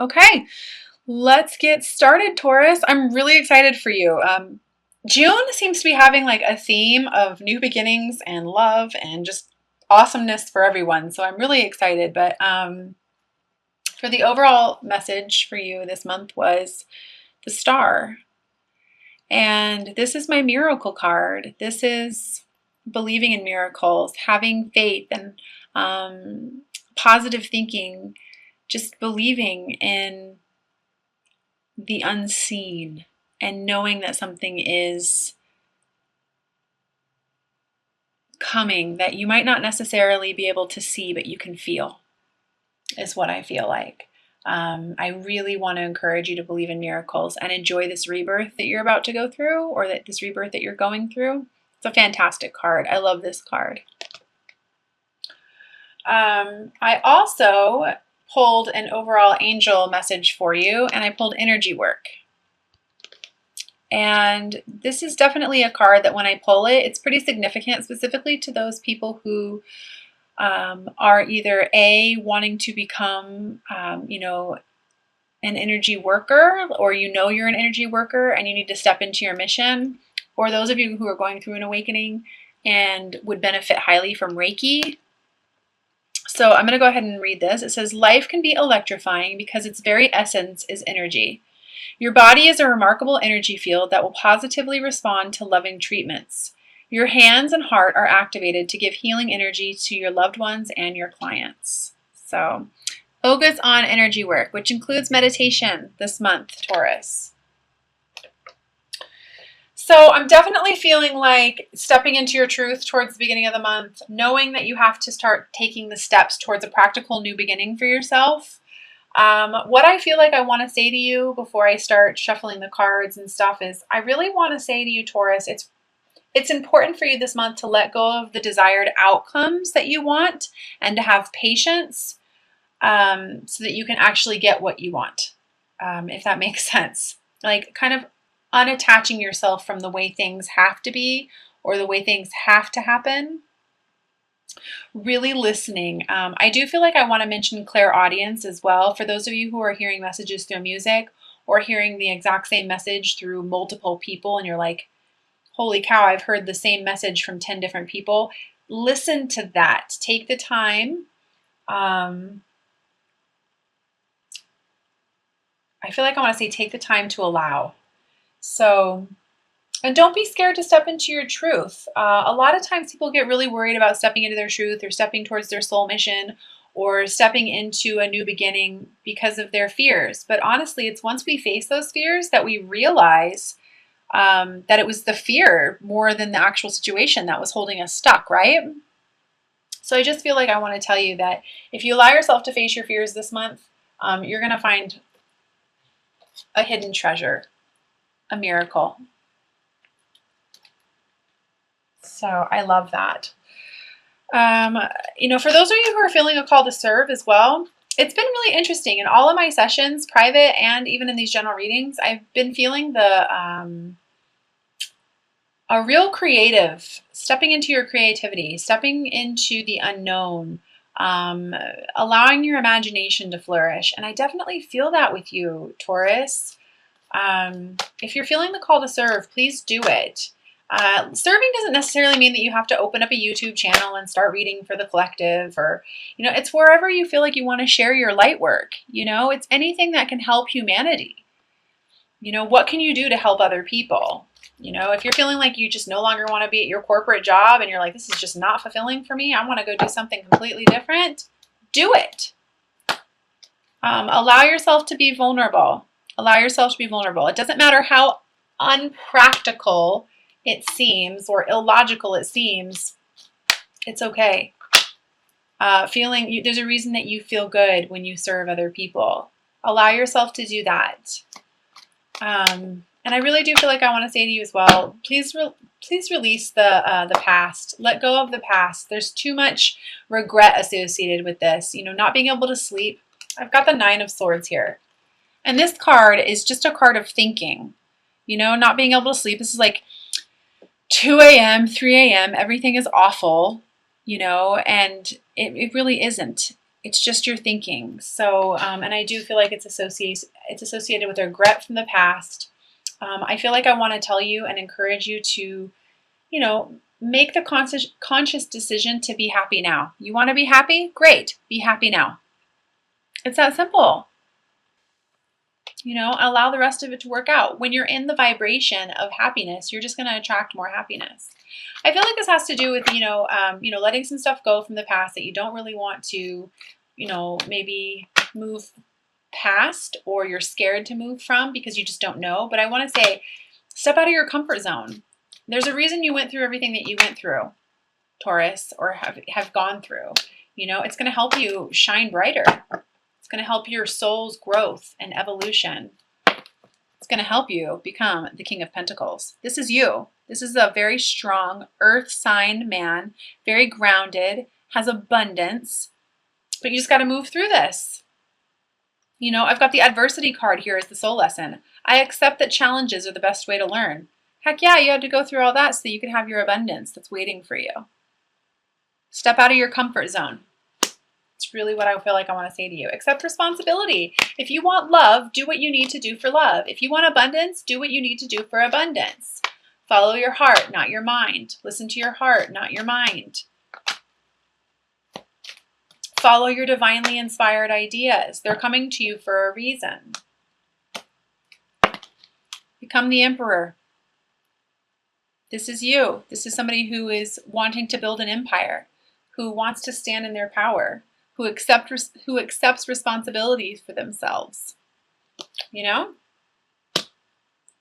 Okay, let's get started, Taurus. I'm really excited for you. June seems to be having like a theme of new beginnings and love and just awesomeness for everyone. So I'm really excited. But for the overall message for you this month was the star. And this is my miracle card. This is believing in miracles, having faith and positive thinking, just believing in the unseen and knowing that something is coming that you might not necessarily be able to see, but you can feel, is what I feel like. I really want to encourage you to believe in miracles and enjoy this rebirth that you're about to go through, or that this rebirth that you're going through. It's a fantastic card. I love this card. I also pulled an overall angel message for you, and I pulled energy work. And this is definitely a card that when I pull it, it's pretty significant, specifically to those people who are either wanting to become, an energy worker, or you're an energy worker and you need to step into your mission, or those of you who are going through an awakening and would benefit highly from Reiki. So I'm going to go ahead and read this. It says, life can be electrifying because its very essence is energy. Your body is a remarkable energy field that will positively respond to loving treatments. Your hands and heart are activated to give healing energy to your loved ones and your clients. So, focus on energy work, which includes meditation this month, Taurus. So I'm definitely feeling like stepping into your truth towards the beginning of the month, knowing that you have to start taking the steps towards a practical new beginning for yourself. What I feel like I want to say to you before I start shuffling the cards and stuff is I really want to say to you, Taurus, it's important for you this month to let go of the desired outcomes that you want and to have patience so that you can actually get what you want, if that makes sense. Like kind of unattaching yourself from the way things have to be or the way things have to happen. Really listening. I do feel like I want to mention clairaudience as well. For those of you who are hearing messages through music or hearing the exact same message through multiple people and you're like, holy cow, I've heard the same message from 10 different people. Listen to that. Take the time. I feel like I want to say take the time to allow. So, and don't be scared to step into your truth. A lot of times people get really worried about stepping into their truth or stepping towards their soul mission or stepping into a new beginning because of their fears. But honestly, it's once we face those fears that we realize that it was the fear more than the actual situation that was holding us stuck, right? So I just feel like I want to tell you that if you allow yourself to face your fears this month, you're going to find a hidden treasure, a miracle. So I love that. For those of you who are feeling a call to serve as well, it's been really interesting. In all of my sessions, private and even in these general readings, I've been feeling a real creative, stepping into your creativity, stepping into the unknown, allowing your imagination to flourish. And I definitely feel that with you, Taurus. If you're feeling the call to serve, please do it. Serving doesn't necessarily mean that you have to open up a YouTube channel and start reading for the collective, or, it's wherever you feel like you want to share your light work. It's anything that can help humanity. What can you do to help other people? If you're feeling like you just no longer want to be at your corporate job and you're like, this is just not fulfilling for me, I want to go do something completely different, do it. Allow yourself to be vulnerable. Allow yourself to be vulnerable. It doesn't matter how unpractical it seems or illogical it seems, it's okay. There's a reason that you feel good when you serve other people. Allow yourself to do that. And I really do feel like I want to say to you as well, please release the past. Let go of the past. There's too much regret associated with this. Not being able to sleep. I've got the 9 of Swords here. And this card is just a card of thinking. Not being able to sleep. This is like 2 a.m., 3 a.m., everything is awful, and it really isn't. It's just your thinking. So, and I do feel like it's associated with regret from the past. I feel like I want to tell you and encourage you to, make the conscious decision to be happy now. You want to be happy? Great. Be happy now. It's that simple. Allow the rest of it to work out. When you're in the vibration of happiness, you're just going to attract more happiness. I feel like this has to do with, letting some stuff go from the past that you don't really want to, maybe move past, or you're scared to move from because you just don't know. But I want to say, step out of your comfort zone. There's a reason you went through everything that you went through, Taurus, or have gone through. It's going to help you shine brighter. It's going to help your soul's growth and evolution. It's going to help you become the King of Pentacles. This is you. This is a very strong earth sign man, very grounded, has abundance, but you just got to move through this. I've got the adversity card here as the soul lesson. I accept that challenges are the best way to learn. Heck yeah, you had to go through all that so that you can have your abundance that's waiting for you. Step out of your comfort zone. It's really what I feel like I want to say to you. Accept responsibility. If you want love, do what you need to do for love. If you want abundance, do what you need to do for abundance. Follow your heart, not your mind. Listen to your heart, not your mind. Follow your divinely inspired ideas. They're coming to you for a reason. Become the emperor. This is you. This is somebody who is wanting to build an empire, who wants to stand in their power, who accepts responsibilities for themselves.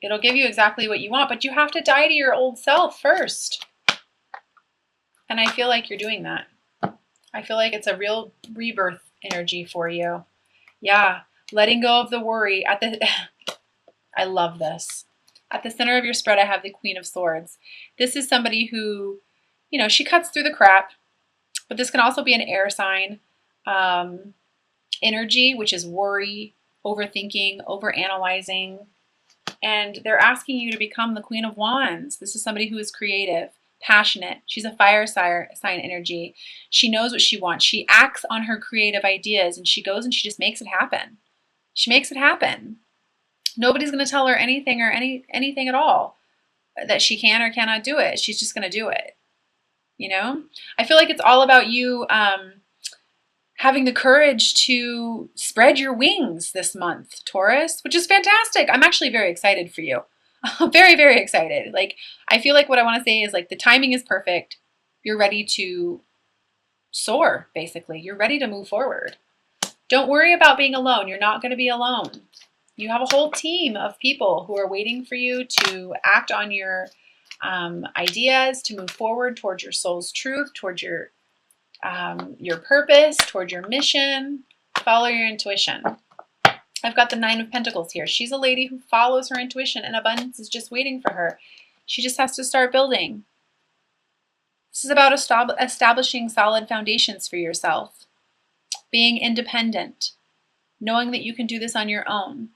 It'll give you exactly what you want, but you have to die to your old self first. And I feel like you're doing that. I feel like it's a real rebirth energy for you. Yeah, letting go of the worry. I love this. At the center of your spread, I have the Queen of Swords. This is somebody who, she cuts through the crap, but this can also be an air sign energy, which is worry, overthinking, overanalyzing. And they're asking you to become the Queen of Wands. This is somebody who is creative, passionate. She's a fire sign energy. She knows what she wants. She acts on her creative ideas, and she goes and she just makes it happen. She makes it happen. Nobody's going to tell her anything or anything at all that she can or cannot do it. She's just going to do it. I feel like it's all about you having the courage to spread your wings this month, Taurus, which is fantastic. I'm actually very excited for you. Very, very excited. I feel like what I want to say is the timing is perfect. You're ready to soar, basically. You're ready to move forward. Don't worry about being alone. You're not going to be alone. You have a whole team of people who are waiting for you to act on your ideas, to move forward towards your soul's truth, towards your purpose, towards your mission. Follow your intuition. I've got the Nine of Pentacles here. She's a lady who follows her intuition, and abundance is just waiting for her. She just has to start building. This is about establishing solid foundations for yourself, being independent, knowing that you can do this on your own.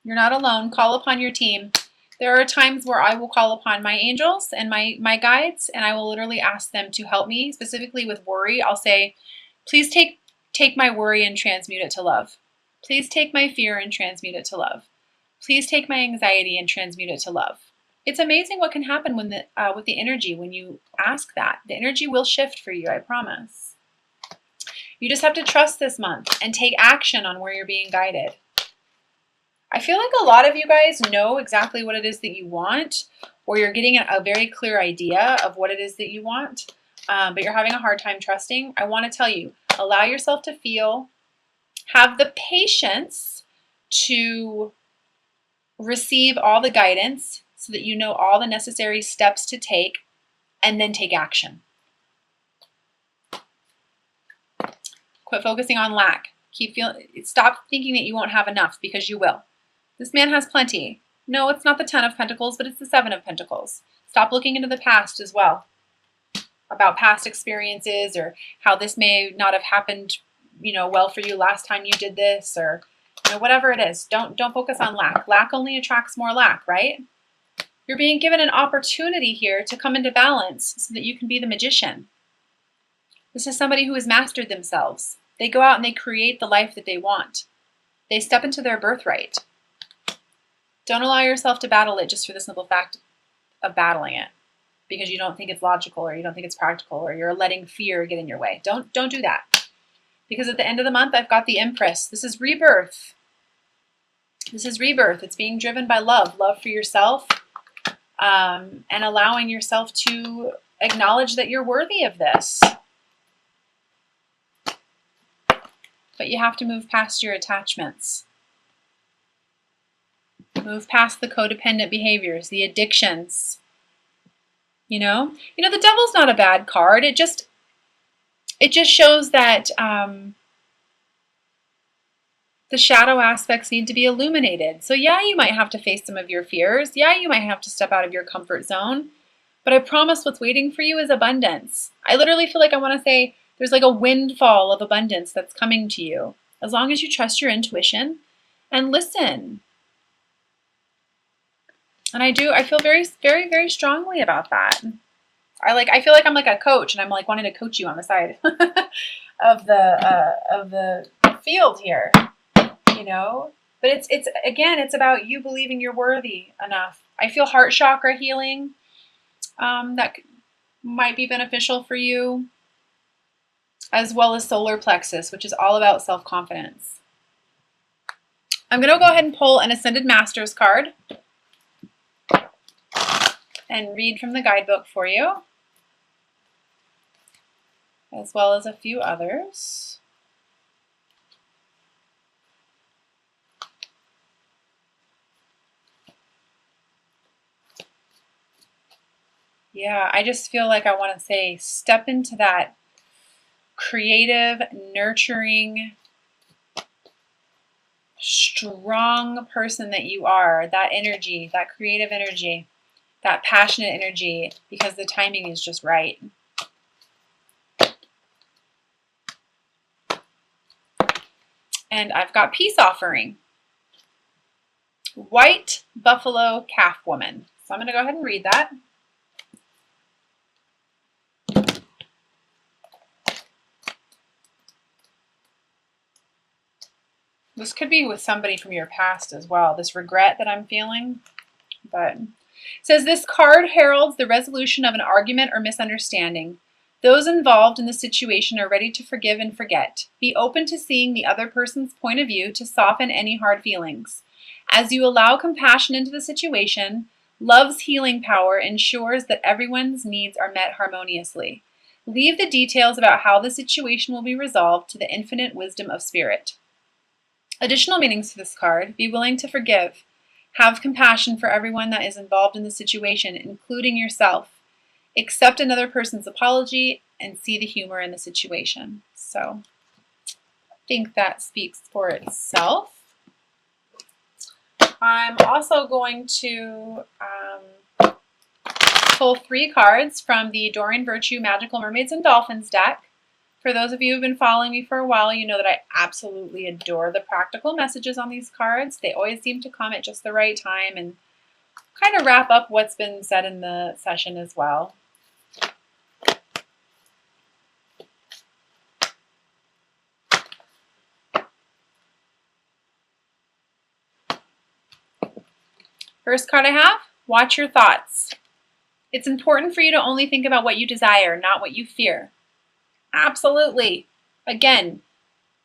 You're not alone. Call upon your team. There are times where I will call upon my angels and my guides, and I will literally ask them to help me, specifically with worry. I'll say, please take my worry and transmute it to love. Please take my fear and transmute it to love. Please take my anxiety and transmute it to love. It's amazing what can happen when with the energy when you ask that. The energy will shift for you, I promise. You just have to trust this month and take action on where you're being guided. I feel like a lot of you guys know exactly what it is that you want, or you're getting a very clear idea of what it is that you want, but you're having a hard time trusting. I want to tell you, allow yourself to feel, have the patience to receive all the guidance so that you know all the necessary steps to take, and then take action. Quit focusing on lack. Stop thinking that you won't have enough, because you will. This man has plenty. No, it's not the 10 of Pentacles, but it's the 7 of Pentacles. Stop looking into the past as well, about past experiences or how this may not have happened, well for you last time you did this, or whatever it is. Don't focus on lack. Lack only attracts more lack, right? You're being given an opportunity here to come into balance so that you can be the magician. This is somebody who has mastered themselves. They go out and they create the life that they want. They step into their birthright. Don't allow yourself to battle it just for the simple fact of battling it because you don't think it's logical or you don't think it's practical or you're letting fear get in your way. Don't do that. Because at the end of the month, I've got the Empress. This is rebirth. This is rebirth. It's being driven by love for yourself, and allowing yourself to acknowledge that you're worthy of this. But you have to move past your attachments. Move past the codependent behaviors, the addictions. You know, the Devil's not a bad card. It just shows that the shadow aspects need to be illuminated. So yeah, you might have to face some of your fears. Yeah, you might have to step out of your comfort zone. But I promise what's waiting for you is abundance. I literally feel like I want to say there's like a windfall of abundance that's coming to you. As long as you trust your intuition and listen. And I feel very, very, very strongly about that. I feel like I'm like a coach and I'm like wanting to coach you on the side of the field here, you know? But it's about you believing you're worthy enough. I feel heart chakra healing that might be beneficial for you, as well as solar plexus, which is all about self-confidence. I'm going to go ahead and pull an Ascended Masters card and read from the guidebook for you, as well as a few others. Yeah, I just feel like I want to say, step into that creative, nurturing, strong person that you are, that energy, that creative energy, that passionate energy, because the timing is just right. And I've got peace offering. White buffalo calf woman. So I'm going to go ahead and read that. This could be with somebody from your past as well, this regret that I'm feeling. But it says this card heralds the resolution of an argument or misunderstanding. Those involved in the situation are ready to forgive and forget. Be open to seeing the other person's point of view to soften any hard feelings. As you allow compassion into the situation, love's healing power ensures that everyone's needs are met harmoniously. Leave the details about how the situation will be resolved to the infinite wisdom of spirit. Additional meanings to this card: be willing to forgive. Have compassion for everyone that is involved in the situation, including yourself. Accept another person's apology and see the humor in the situation. So I think that speaks for itself. I'm also going to pull 3 cards from the Doreen Virtue Magical Mermaids and Dolphins deck. For those of you who've been following me for a while, you know that I absolutely adore the practical messages on these cards. They always seem to come at just the right time and kind of wrap up what's been said in the session as well. First card I have, watch your thoughts. It's important for you to only think about what you desire, not what you fear. Absolutely. Again,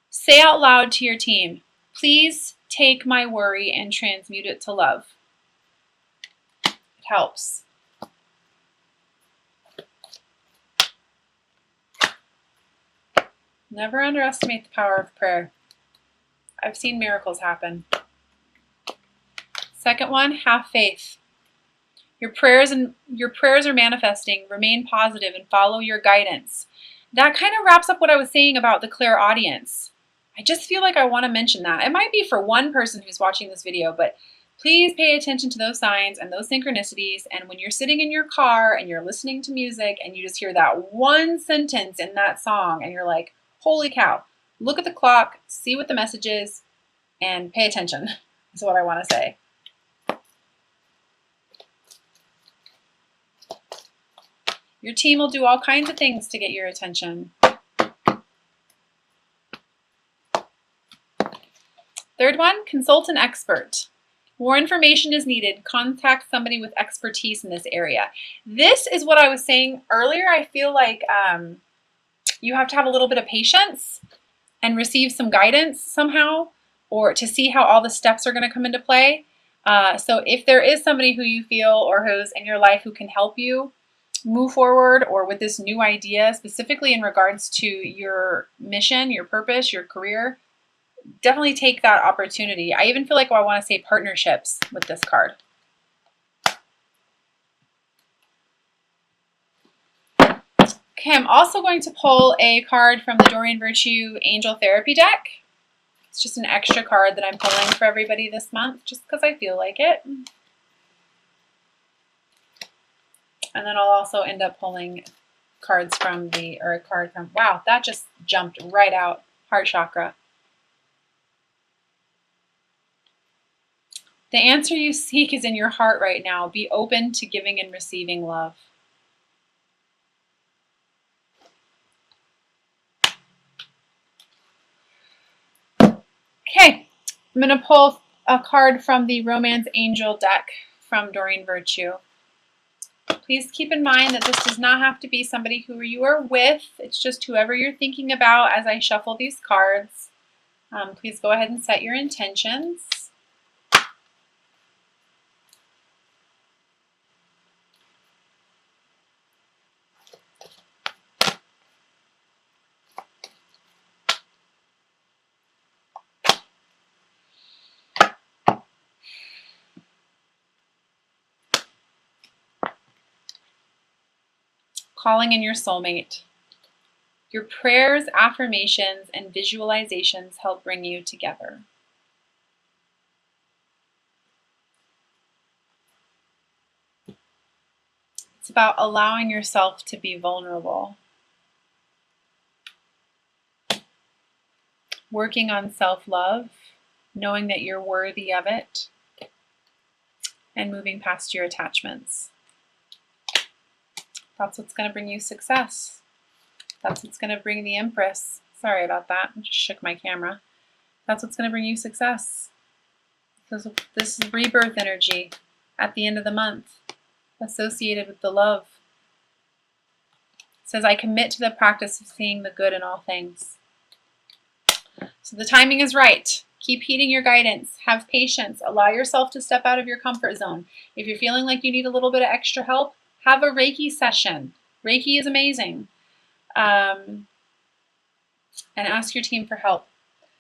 say out loud to your team, please take my worry and transmute it to love. It helps. Never underestimate the power of prayer. I've seen miracles happen. Second one, have faith. Your prayers are manifesting. Remain positive and follow your guidance. That kind of wraps up what I was saying about the clairaudience. I just feel like I want to mention that. It might be for one person who's watching this video, but please pay attention to those signs and those synchronicities. And when you're sitting in your car and you're listening to music and you just hear that one sentence in that song and you're like, holy cow, look at the clock, see what the message is, and pay attention is what I want to say. Your team will do all kinds of things to get your attention. Third one, consult an expert. More information is needed. Contact somebody with expertise in this area. This is what I was saying earlier. I feel like you have to have a little bit of patience and receive some guidance somehow, or to see how all the steps are going to come into play. So if there is somebody who you feel or who's in your life who can help you move forward or with this new idea, specifically in regards to your mission, your purpose, your career, definitely take that opportunity. I even feel like I want to say partnerships with this card. Okay, I'm also going to pull a card from the Doreen Virtue Angel Therapy deck. It's just an extra card that I'm pulling for everybody this month, just because I feel like it. And then I'll also end up pulling cards from a card from, wow, that just jumped right out, heart chakra. The answer you seek is in your heart right now. Be open to giving and receiving love. Okay, I'm going to pull a card from the Romance Angel deck from Doreen Virtue. Please keep in mind that this does not have to be somebody who you are with. It's just whoever you're thinking about as I shuffle these cards. Please go ahead and set your intentions. Calling in your soulmate. Your prayers, affirmations, and visualizations help bring you together. It's about allowing yourself to be vulnerable. Working on self-love, knowing that you're worthy of it, and moving past your attachments. That's what's going to bring you success. That's what's going to bring the Empress. Sorry about that. I just shook my camera. That's what's going to bring you success. This is rebirth energy at the end of the month, associated with the love. It says, I commit to the practice of seeing the good in all things. So the timing is right. Keep heeding your guidance. Have patience. Allow yourself to step out of your comfort zone. If you're feeling like you need a little bit of extra help, have a Reiki session. Reiki is amazing. And ask your team for help.